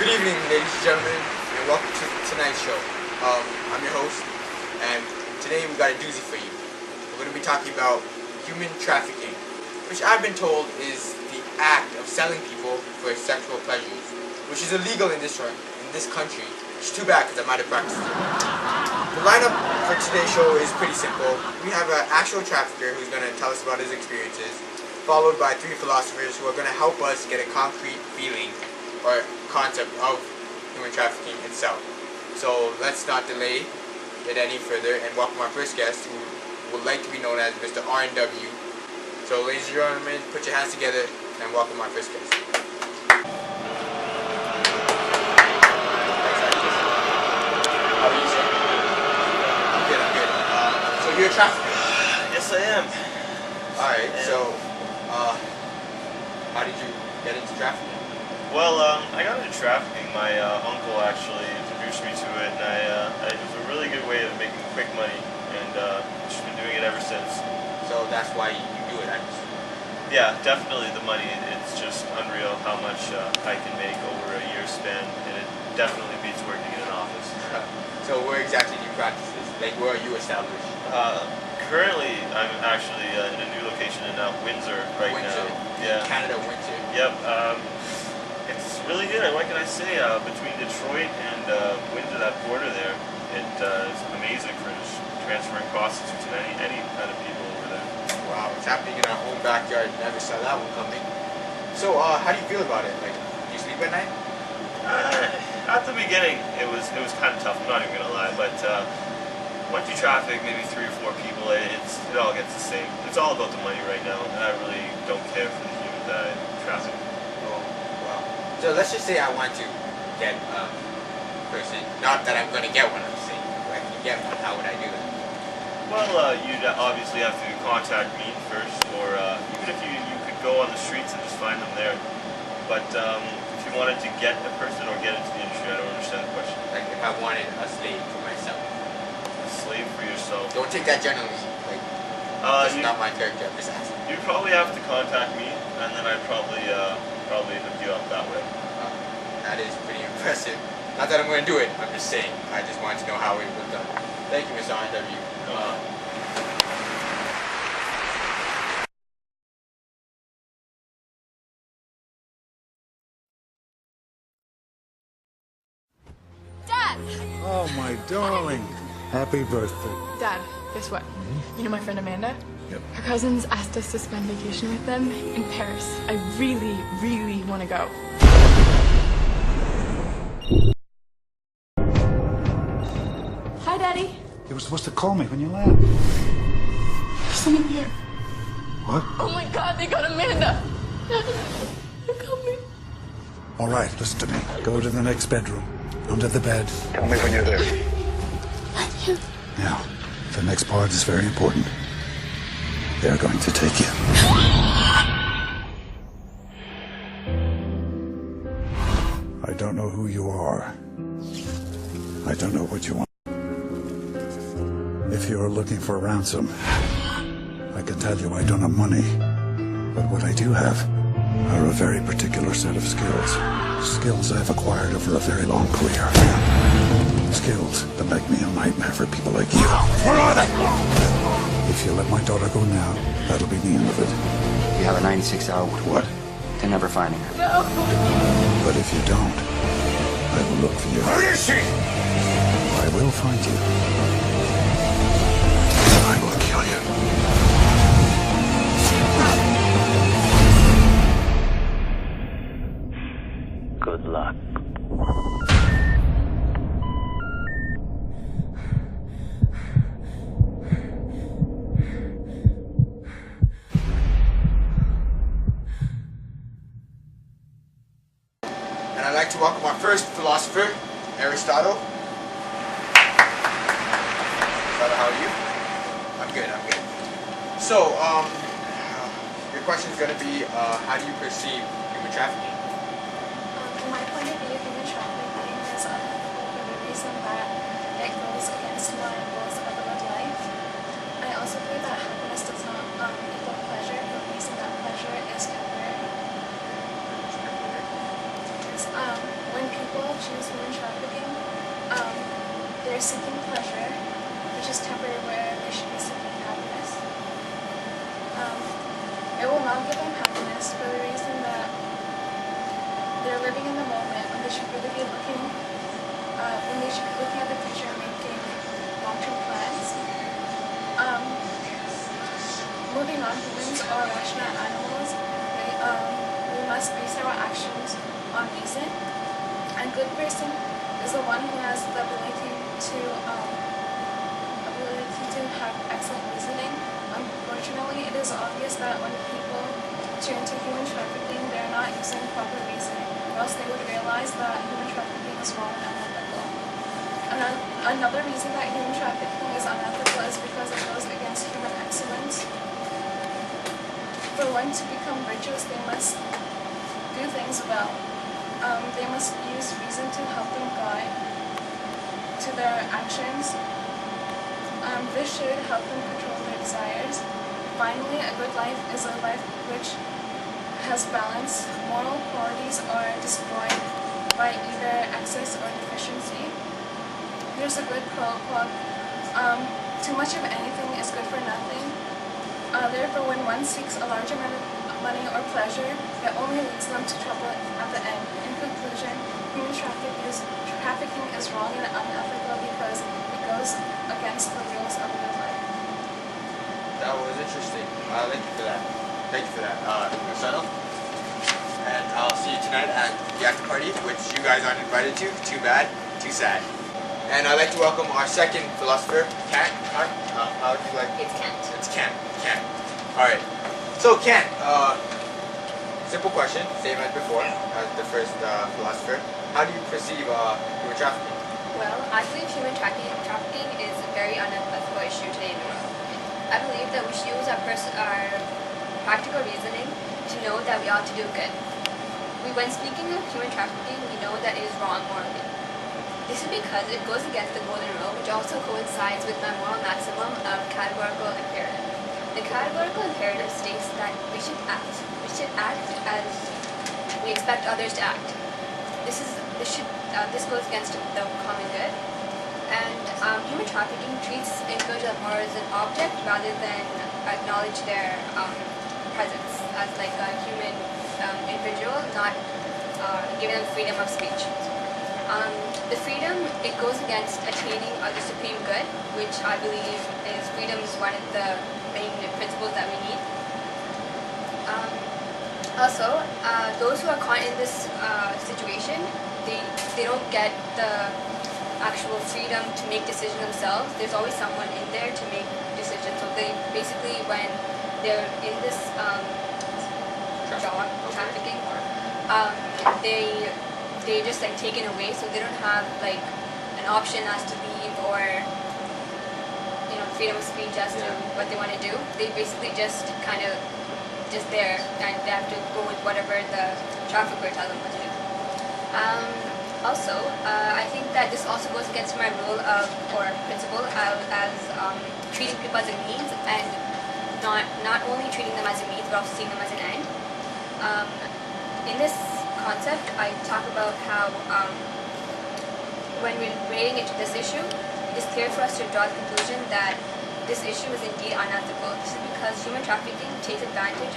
Good evening, ladies and gentlemen, and welcome to tonight's show. I'm your host, and today we got a doozy for you. We're going to be talking about human trafficking, which I've been told is the act of selling people for sexual pleasures, which is illegal in this country. It's too bad because I might have practiced it. The lineup for today's show is pretty simple. We have an actual trafficker who's going to tell us about his experiences, followed by three philosophers who are going to help us get a concrete feeling or concept of human trafficking itself. So let's not delay it any further and welcome our first guest, who would like to be known as Mr. R&W. So ladies and gentlemen, put your hands together and welcome our first guest. How are you, sir? I'm good. So you're a trafficker? Yes, I am. Alright, so how did you get into trafficking? Well, I got into trafficking. My uncle actually introduced me to it, and it was a really good way of making quick money, and just been doing it ever since. So that's why you do it, I guess. Yeah, definitely the money. It's just unreal how much I can make over a year's span, and it definitely beats working in an office. So where exactly do you practice this? Like, where are you established? Currently, I'm actually in a new location in Windsor right now. Yeah. Canada, Windsor. Yep. It's really good. What can I say? Between Detroit and Windsor, that border there, it is amazing for transferring prostitutes and any kind of people over there. Wow, it's happening in our own backyard. Never saw that one coming. So, how do you feel about it? Like, do you sleep at night? At the beginning, it was kind of tough. I'm not even gonna lie, but once you traffic maybe 3 or 4 people, it all gets the same. It's all about the money right now, and I really don't care for the human that I traffic. Oh, wow. So let's just say I want to get a person. Not that I'm gonna get one, I'm saying. If I can get one, how would I do that? Well, you'd obviously have to contact me first, or even if you could go on the streets and just find them there. But if you wanted to get a person or get into the industry, I don't understand the question. Like, if I wanted a slave for myself. A slave for yourself? Don't take that generally. Like, that's not my character. I'm just asking. You'd probably have to contact me, and then I'd probably hook you up that way. That is pretty impressive. Not that I'm going to do it. I'm just saying. I just wanted to know how it was done. Thank you, Mr. R&W. Dad! Oh, my darling. Happy birthday. Dad, guess what? You know my friend Amanda? Yep. Her cousins asked us to spend vacation with them in Paris. I really, really want to go. Hi, Daddy. You were supposed to call me when you left. There's someone here. What? Oh my God, they got Amanda. They're coming. All right, listen to me. Go to the next bedroom. Under the bed. Tell me when you're there. Thank you. Now, the next part is very important. They're going to take you. I don't know who you are. I don't know what you want. If you're looking for a ransom, I can tell you I don't have money. But what I do have are a very particular set of skills. Skills I've acquired over a very long career. Skills that make me a nightmare for people like you. Where are they? If you let my daughter go now, that'll be the end of it. You have a 96-hour What? to never finding her. No. But if you don't, I will look for you. Where is she? I will find you. I will kill you. Good luck. And I'd like to welcome our first philosopher, Aristotle. Aristotle, how are you? I'm good. So, your question is going to be, how do you perceive human trafficking? From my point of view, human trafficking is unethical for the reason that it goes against law and rules of other life. I also believe that happiness does not equal pleasure for the reason that pleasure is temporary. When people give them happiness for the reason that they're living in the moment when they should really be looking at the future and making long-term plans. Moving on, humans are rational animals. We must base our actions on reason. A good person is the one who has the ability to have excellent reasoning. Unfortunately, it is obvious that when people turn to human trafficking, they're not using proper reasoning, or else they would realize that human trafficking is wrong and unethical. Another reason that human trafficking is unethical is because it goes against human excellence. For one to become virtuous, they must do things well. They must use reason to help them guide to their actions. This should help them control their desires. Finally, a good life is a life which has balance. Moral qualities are destroyed by either excess or deficiency. There's a good quote, too much of anything is good for nothing. Therefore, when one seeks a large amount of money or pleasure, it only leads them to trouble at the end. In conclusion, human trafficking is wrong and unethical because it goes against the rules of good life. That was interesting. Thank you for that. Thank you for that, Marcelo. And I'll see you tonight at the after party, which you guys aren't invited to. Too bad, too sad. And I'd like to welcome our second philosopher, Kent. How would you like? It's Kent. It's Kent. Kent. All right. So Kent, simple question, same as before, as the first philosopher. How do you perceive human trafficking? Well, I believe human trafficking is a very unethical issue today in the world. I believe that we should use our practical reasoning to know that we ought to do good. When speaking of human trafficking, we know that it is wrong morally. This is because it goes against the golden rule, which also coincides with my moral maximum of categorical imperative. The categorical imperative states that we should act. We should act as we expect others to act. This goes against the common good. And human trafficking treats individuals more as an object rather than acknowledge their presence as like a human individual, not giving them freedom of speech. The freedom, it goes against attaining the supreme good, which I believe is freedom is one of the main principles that we need. Also, those who are caught in this situation, they don't get the actual freedom to make decisions themselves. There's always someone in there to make decisions. So they basically, when they're in this job trafficking, they're just like taken away, so they don't have like an option as to leave or freedom of speech as to what they want to do. They basically just kind of just there, and they have to go with whatever the trafficker tells them what to do. Also, I think that this also goes against my rule of, or principle of, as treating people as a means, and not only treating them as a means, but also seeing them as an end. In this concept, I talk about how when we're relating it to this issue, it is clear for us to draw the conclusion that this issue is indeed unethical. This is because human trafficking takes advantage of